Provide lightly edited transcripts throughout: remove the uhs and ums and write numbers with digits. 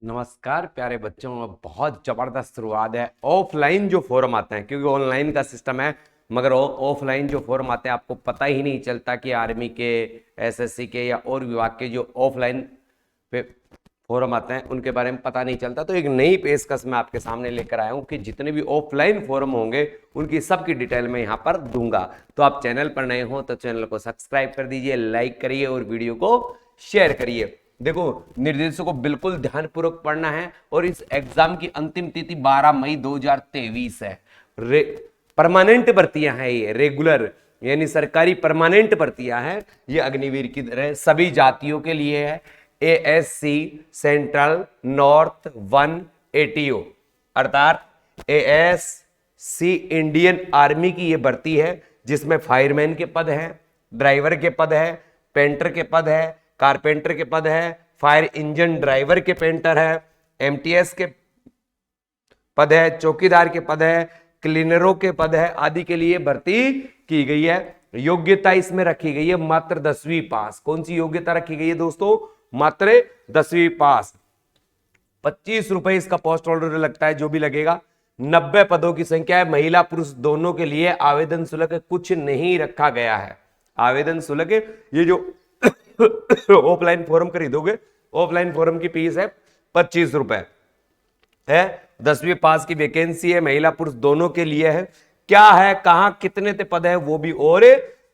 नमस्कार प्यारे बच्चों। बहुत जबरदस्त शुरुआत है। ऑफलाइन जो फॉर्म आते हैं, क्योंकि ऑनलाइन का सिस्टम है, मगर ऑफलाइन जो फॉर्म आते हैं आपको पता ही नहीं चलता कि आर्मी के, एसएससी के या और विभाग के जो ऑफलाइन पे फॉर्म आते हैं उनके बारे में पता नहीं चलता। तो एक नई पेशकश मैं आपके सामने लेकर आया हूं कि जितने भी ऑफलाइन फॉर्म होंगे उनकी सबकी डिटेल मैं यहाँ पर दूंगा। तो आप चैनल पर नए हो तो चैनल को सब्सक्राइब कर दीजिए, लाइक करिए और वीडियो को शेयर करिए। देखो, निर्देशों को बिल्कुल ध्यानपूर्वक पढ़ना है और इस एग्जाम की अंतिम तिथि 12 मई 2023 है। परमानेंट भर्तियां हैं, ये रेगुलर यानी सरकारी परमानेंट भर्तियां हैं। ये अग्निवीर की तरह सभी जातियों के लिए है। एएससी सेंट्रल नॉर्थ 1 एटीओ अर्थात एएससी इंडियन आर्मी की ये भर्ती है, जिसमें फायरमैन के पद है, ड्राइवर के पद है, पेंटर के पद है, कारपेंटर के पद है, फायर इंजन ड्राइवर के पेंटर है, एमटीएस के पद है, चौकीदार के पद है, क्लीनरों के पद है आदि के लिए भर्ती की गई है। योग्यता इसमें रखी गई है मात्र 10वीं पास। कौन सी योग्यता रखी गई है दोस्तों? मात्र 10वीं पास। 25 रुपए इसका पोस्ट ऑर्डर लगता है, जो भी लगेगा। 90 पदों की संख्या है। महिला पुरुष दोनों के लिए आवेदन शुल्क कुछ नहीं रखा गया है। आवेदन शुल्क ये जो ऑफलाइन फॉर्म खरीदोगे, ऑफलाइन फॉर्म की फीस है 25 रुपए है। 10वीं पास की वैकेंसी है, महिला पुरुष दोनों के लिए है। क्या है, कहां कितने पद है वो भी और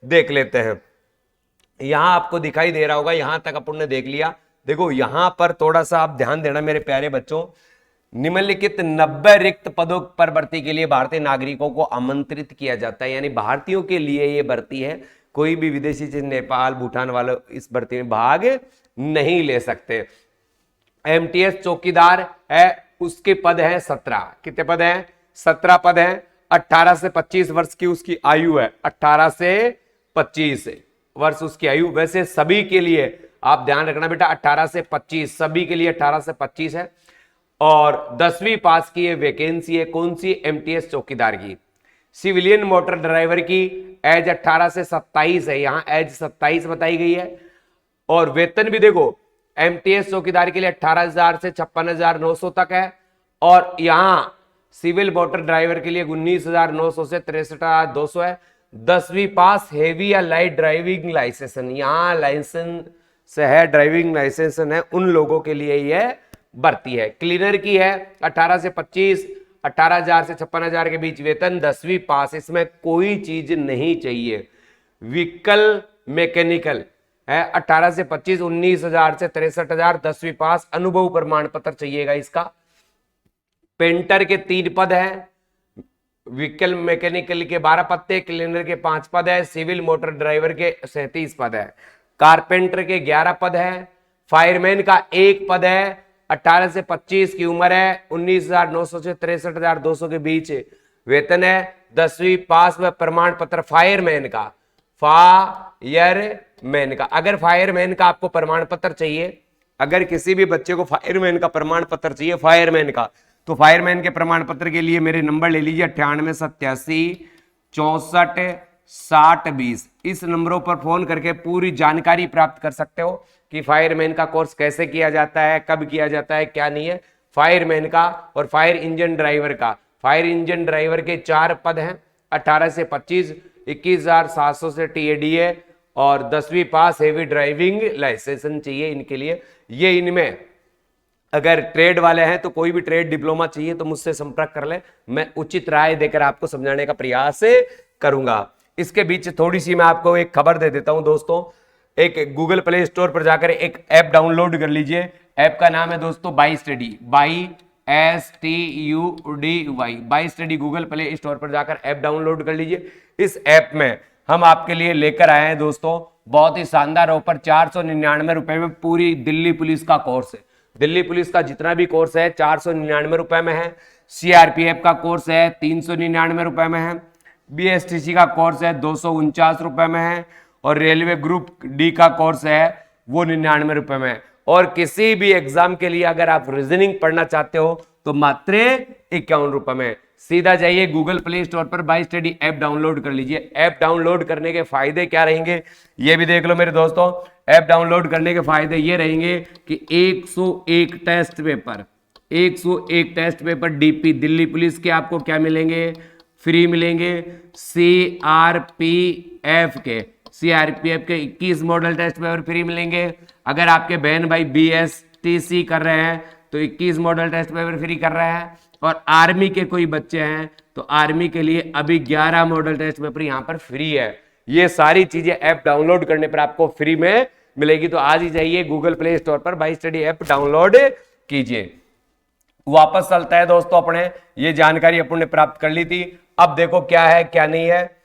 देख लेते हैं। यहां आपको दिखाई दे रहा होगा, यहां तक अपन ने देख लिया। देखो यहां पर थोड़ा सा आप ध्यान देना मेरे प्यारे बच्चों। निम्नलिखित 90 रिक्त पदों पर भर्ती के लिए भारतीय नागरिकों को आमंत्रित किया जाता है, यानी भारतीयों के लिए यह भर्ती है। कोई भी विदेशी जैसे नेपाल भूटान वाले इस भर्ती में भाग नहीं ले सकते। एमटीएस चौकीदार है, उसके पद है 17। कितने पद हैं? 17 पद हैं। 18 से 25 वर्ष की उसकी आयु है। 18 से 25 वर्ष उसकी आयु। वैसे सभी के लिए आप ध्यान रखना बेटा, 18 से 25 सभी के लिए 18 से 25 है। और 10वीं पास की ये वैकेंसी है। कौन सी? एमटीएस चौकीदार की। सिविलियन मोटर ड्राइवर की एज 18 से 27 है, यहां एज 27 बताई गई है। और वेतन भी देखो, एमटीएस चौकीदार के लिए 18,000 से 56,900 तक है। और यहां सिविल मोटर ड्राइवर के लिए 19,900 से 63,200 है। 10वीं पास हेवी या लाइट ड्राइविंग लाइसेंस, यहां लाइसेंस है, ड्राइविंग लाइसेंस है, उन लोगों के लिए यह भर्ती है। क्लीनर की है 18 से 25, 18,000 से 56,000 के बीच वेतन। 10वीं पास, इसमें कोई चीज नहीं चाहिए। व्हीकल मैकेनिकल है 18 से 25, 19,000 से 63,000, 10वीं पास। अनुभव प्रमाण पत्र चाहिएगा इसका। पेंटर के 3 पद है, व्हीकल मैकेनिकल के 12 पद थे, क्लीनर के 5 पद है, सिविल मोटर ड्राइवर के 37 पद है, कारपेंटर के 11 पद है, फायरमैन का 1 पद है। 18 से 25 की उम्र है, 19,900 से 63,200 के बीच वेतन है। 10वीं पास व प्रमाण पत्र फायरमैन का, फायरमैन का। अगर फायरमैन का आपको प्रमाण पत्र चाहिए, अगर किसी भी बच्चे को फायरमैन का प्रमाण पत्र चाहिए, फायरमैन का, तो फायरमैन के प्रमाण पत्र के लिए मेरे नंबर ले लीजिए 9887646020। इस नंबरों पर फोन करके पूरी जानकारी प्राप्त कर सकते हो कि फायरमैन का कोर्स कैसे किया जाता है, कब किया जाता है, क्या नहीं है। फायरमैन का और फायर इंजन ड्राइवर का। फायर इंजन ड्राइवर के 4 पद हैं, 18 से 25, 21,700 से टीएडीए और 10वीं पास हेवी ड्राइविंग लाइसेंस चाहिए इनके लिए। ये इनमें अगर ट्रेड वाले हैं तो कोई भी ट्रेड डिप्लोमा चाहिए तो मुझसे संपर्क कर ले, मैं उचित राय देकर आपको समझाने का प्रयास करूंगा। इसके बीच थोड़ी सी मैं आपको एक खबर दे देता हूं दोस्तों। एक गूगल प्ले स्टोर पर जाकर एक ऐप डाउनलोड कर लीजिए। ऐप का नाम है दोस्तों by study, by STUDY, by study. Google play store पर जाकर ऐप डाउनलोड कर लीजिए। इस ऐप में हम आपके लिए लेकर आए हैं दोस्तों बहुत ही शानदार ऑफर। 499 रुपए में पूरी दिल्ली पुलिस का कोर्स है। दिल्ली पुलिस का जितना भी कोर्स है 499 रुपए में है। सीआरपीएफ का कोर्स है 399 रुपए में है। बीएसटीसी का कोर्स है 249 रुपए में है। और रेलवे ग्रुप डी का कोर्स है वो 99 रुपए में है। और किसी भी एग्जाम के लिए अगर आप रीजनिंग पढ़ना चाहते हो तो मात्र 51 रुपए में। सीधा जाइए गूगल प्ले स्टोर पर बाई स्टडी ऐप डाउनलोड कर लीजिए। ऐप डाउनलोड करने के फायदे क्या रहेंगे ये भी देख लो मेरे दोस्तों। ऐप डाउनलोड करने के फायदे ये रहेंगे कि 101 test paper, 101 test paper DP Delhi police के आपको क्या मिलेंगे, फ्री मिलेंगे। सीआरपीएफ के 21 मॉडल टेस्ट पेपर फ्री मिलेंगे। अगर आपके बहन भाई बीएसटीसी कर रहे हैं तो 21 मॉडल टेस्ट पेपर फ्री कर रहे हैं। और आर्मी के कोई बच्चे हैं तो आर्मी के लिए अभी 11 मॉडल टेस्ट पेपर यहां पर फ्री है। ये सारी चीजें ऐप डाउनलोड करने पर आपको फ्री में मिलेगी। तो आज ही जाइए गूगल प्ले स्टोर पर बाई स्टडी ऐप डाउनलोड कीजिए। वापस चलता है दोस्तों, अपने ये जानकारी अपन ने प्राप्त कर ली थी। अब देखो क्या है क्या नहीं है।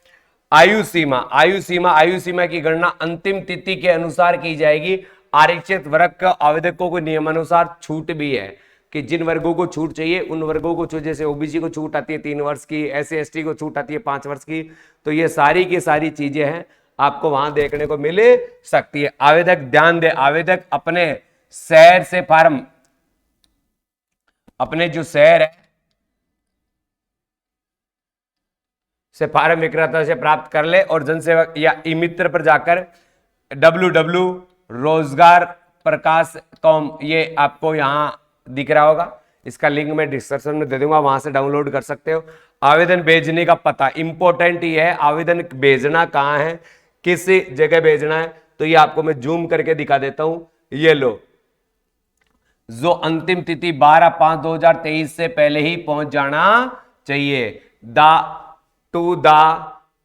आयु सीमा की गणना अंतिम तिथि के अनुसार की जाएगी। आरक्षित वर्ग के आवेदकों को नियमानुसार छूट भी है कि जिन वर्गों को छूट चाहिए उन वर्गों को छूट, जैसे ओबीसी को छूट आती है 3 वर्ष की, एससी एसटी को छूट आती है 5 वर्ष की। तो ये सारी की सारी चीजें हैं आपको वहां देखने को मिल सकती है। आवेदक ध्यान दे, आवेदक अपने शहर से फार्म, अपने जो शहर है से फार्म विक्रेता से प्राप्त कर ले और जनसेवक या ई मित्र पर जाकर www.rozgar.प्रकाश.com ये आपको यहां दिख रहा होगा, इसका लिंक मैं डिस्क्रिप्शन में दे दूंगा, वहां से डाउनलोड कर सकते हो। आवेदन भेजने का पता इंपॉर्टेंट ये है, आवेदन भेजना कहां है, किस जगह भेजना है। तो ये आपको मैं जूम करके दिखा देता हूं। ये लो, जो अंतिम तिथि 12/5/2023 से पहले ही पहुंच जाना चाहिए। To the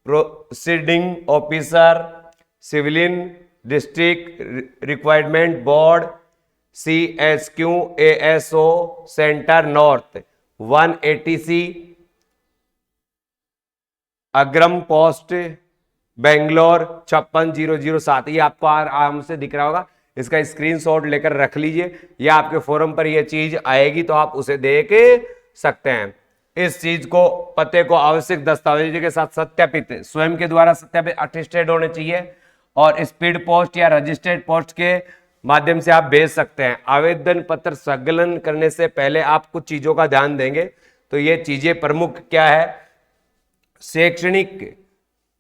proceeding officer civilian district requirement board CSQASO centre north 180C Agram post Bangalore 56007। ये आपको आराम से दिख रहा होगा, इसका स्क्रीनशॉट लेकर रख लीजिए। या आपके फोरम पर यह चीज आएगी तो आप उसे देख सकते हैं। इस चीज को, पते को आवश्यक दस्तावेजों के साथ सत्यापित, स्वयं के द्वारा सत्यापित अटेस्टेड होने चाहिए और स्पीड पोस्ट या रजिस्टर्ड पोस्ट के माध्यम से आप भेज सकते हैं। आवेदन पत्र संकलन करने से पहले आप कुछ चीजों का ध्यान देंगे। तो ये चीजें प्रमुख क्या है,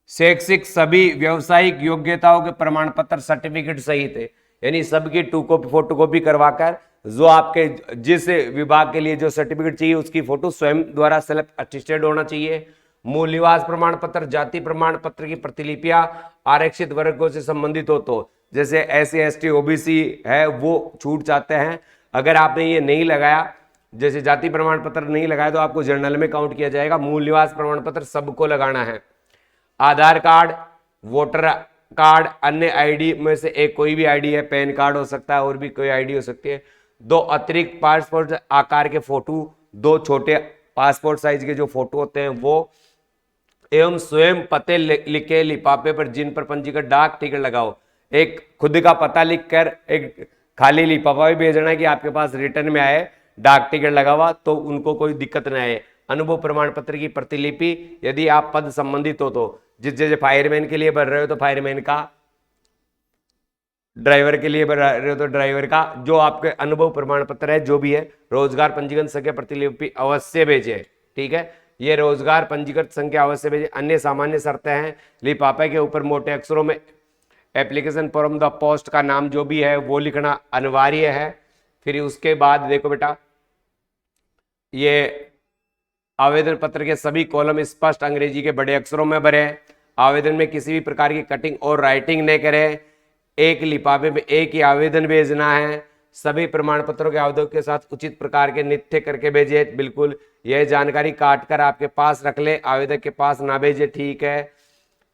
शैक्षिक सभी व्यावसायिक योग्यताओं के प्रमाण पत्र सर्टिफिकेट सहित है, यानी सबकी 2 कॉपी फोटोकॉपी करवाकर जो आपके जिस विभाग के लिए जो सर्टिफिकेट चाहिए उसकी फोटो स्वयं द्वारा सेल्फ अटेस्टेड होना चाहिए। मूल निवास प्रमाण पत्र, जाति प्रमाण पत्र की प्रतिलिपियां आरक्षित वर्गों से संबंधित हो तो जैसे एससी एसटी ओबीसी है वो छूट जाते हैं। अगर आपने ये नहीं लगाया, जैसे जाति प्रमाण पत्र नहीं लगाया तो आपको जर्नल में काउंट किया जाएगा। मूल निवास प्रमाण पत्र सबको लगाना है। आधार कार्ड, वोटर कार्ड, अन्य आईडी में से एक कोई भी आईडी है, पैन कार्ड हो सकता है और भी कोई आईडी हो सकती है। 2 अतिरिक्त पासपोर्ट आकार के फोटो, 2 छोटे पासपोर्ट साइज के जो फोटो होते हैं वो, एवं स्वयं पते लिखे लिफाफे पर जिन पर पंजीकृत डाक टिकट लगाओ। एक खुद का पता लिखकर एक खाली लिफाफा भी भेजना है कि आपके पास रिटर्न में आए, डाक टिकट लगा हुआ, तो उनको कोई दिक्कत न आए। अनुभव प्रमाण पत्र की प्रतिलिपि, यदि आप पद संबंधित हो तो, जैसे फायरमैन के लिए भर रहे हो तो फायरमैन का, ड्राइवर के लिए भर रहे हो तो ड्राइवर का, जो आपके अनुभव प्रमाण पत्र है जो भी है। रोजगार पंजीकरण संख्या प्रतिलिपि अवश्य भेजे, ठीक है, ये रोजगार पंजीकृत संख्या अवश्य भेजे। अन्य सामान्य शर्तें हैं, लिफाफे के ऊपर मोटे अक्षरों में एप्लीकेशन फॉर्म द पोस्ट का नाम जो भी है वो लिखना अनिवार्य है। फिर उसके बाद देखो बेटा, ये आवेदन पत्र के सभी कॉलम स्पष्ट अंग्रेजी के बड़े अक्षरों में भरें। आवेदन में किसी भी प्रकार की कटिंग और राइटिंग नहीं करें। एक लिफाफे में एक ही आवेदन भेजना है। सभी प्रमाण पत्रों के आवेदक के साथ उचित प्रकार के नित्य करके भेजे। बिल्कुल यह जानकारी काट कर आपके पास रख ले, आवेदक के पास ना भेजे, ठीक है।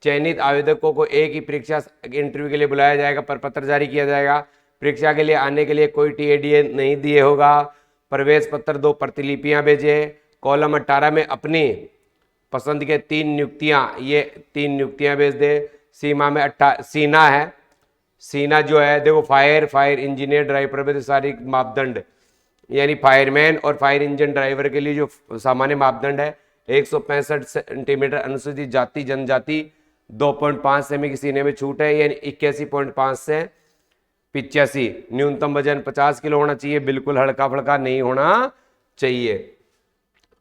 चयनित आवेदकों को एक ही परीक्षा इंटरव्यू के लिए बुलाया जाएगा, पर पत्र जारी किया जाएगा। परीक्षा के लिए आने के लिए कोई टीएडीए नहीं दिए होगा। प्रवेश पत्र 2 प्रतिलिपियां भेजे। कॉलम 18 में अपनी पसंद के 3 नियुक्तियां, ये 3 नियुक्तियां भेज दे। सीमा में सीना है, सीना जो है देखो, फायर इंजीनियर ड्राइवर सारी मापदंड, यानी फायरमैन और फायर इंजन ड्राइवर के लिए जो सामान्य मापदंड है 165 सेंटीमीटर। अनुसूचित जाति जनजाति 2.5 सेमी की सीने में छूट है, यानी 81.5 से 85। न्यूनतम वजन 50 किलो होना चाहिए, बिल्कुल हल्का फड़का नहीं होना चाहिए।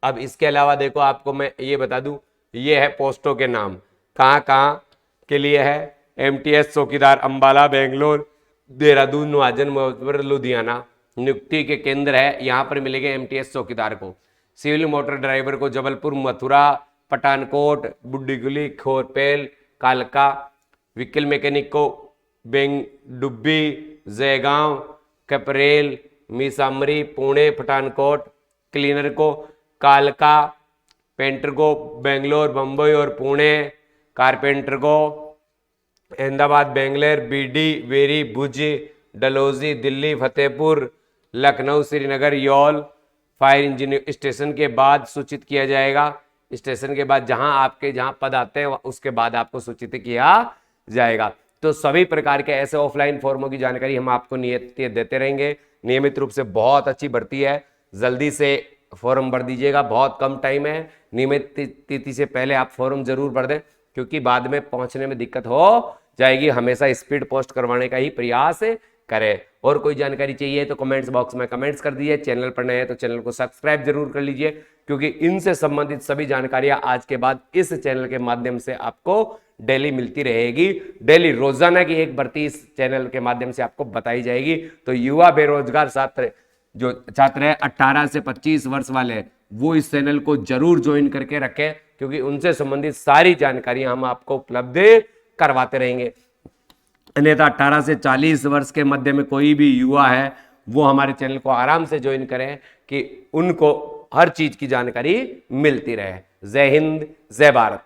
अब इसके अलावा देखो आपको मैं ये बता दूं, ये है पोस्टों के नाम, कहाँ कहाँ के लिए है, एमटीएस चौकीदार अंबाला, बेंगलोर, देहरादून, नवाजन, मुजफ्फर, लुधियाना। नियुक्ति के केंद्र है, यहाँ पर मिलेंगे एमटीएस चौकीदार को। सिविल मोटर ड्राइवर को जबलपुर, मथुरा, पठानकोट, बुड्डीगुली, खोरपेल, कालका। व्हीकल मैकेनिक को बेंगडुब्बी, जयगांव, कपरेल, मिसामरी, पुणे, पठानकोट। क्लीनर को कालका। पेंटर को बेंगलोर, बंबई और पुणे। कारपेंटर को अहमदाबाद, बेंगलोर, बीडी, वेरी, Bhuj, Dalhousie, Delhi, Fatehpur, Lucknow, Srinagar, Yol. Fire engineer station के बाद सूचित किया जाएगा। स्टेशन के बाद जहां पद आते हैं उसके बाद आपको सूचित किया जाएगा। तो सभी प्रकार के ऐसे ऑफलाइन फॉर्मों की जानकारी हम आपको देते रहेंगे नियमित रूप से। बहुत अच्छी भर्ती है, जल्दी से फॉर्म भर दीजिएगा, बहुत कम टाइम है। नियमित तिथि से पहले आप फॉर्म जरूर भर दें, क्योंकि बाद में पहुंचने में दिक्कत हो जाएगी। हमेशा स्पीड पोस्ट करवाने का ही प्रयास करें। और कोई जानकारी चाहिए तो कमेंट्स बॉक्स में कमेंट्स कर दीजिए। चैनल पर नए हैं तो चैनल को सब्सक्राइब जरूर कर लीजिए, क्योंकि इनसे संबंधित सभी जानकारियां आज के बाद इस चैनल के माध्यम से आपको डेली मिलती रहेगी। डेली रोजाना की एक भर्ती इस चैनल के माध्यम से आपको बताई जाएगी। तो युवा बेरोजगार छात्र जो छात्र है 18 से 25 वर्ष वाले, वो इस चैनल को जरूर ज्वाइन करके रखें, क्योंकि उनसे संबंधित सारी जानकारियां हम आपको उपलब्ध करवाते रहेंगे। अन्यथा 18 से 40 वर्ष के मध्य में कोई भी युवा है वो हमारे चैनल को आराम से ज्वाइन करें, कि उनको हर चीज की जानकारी मिलती रहे। जय हिंद, जय भारत।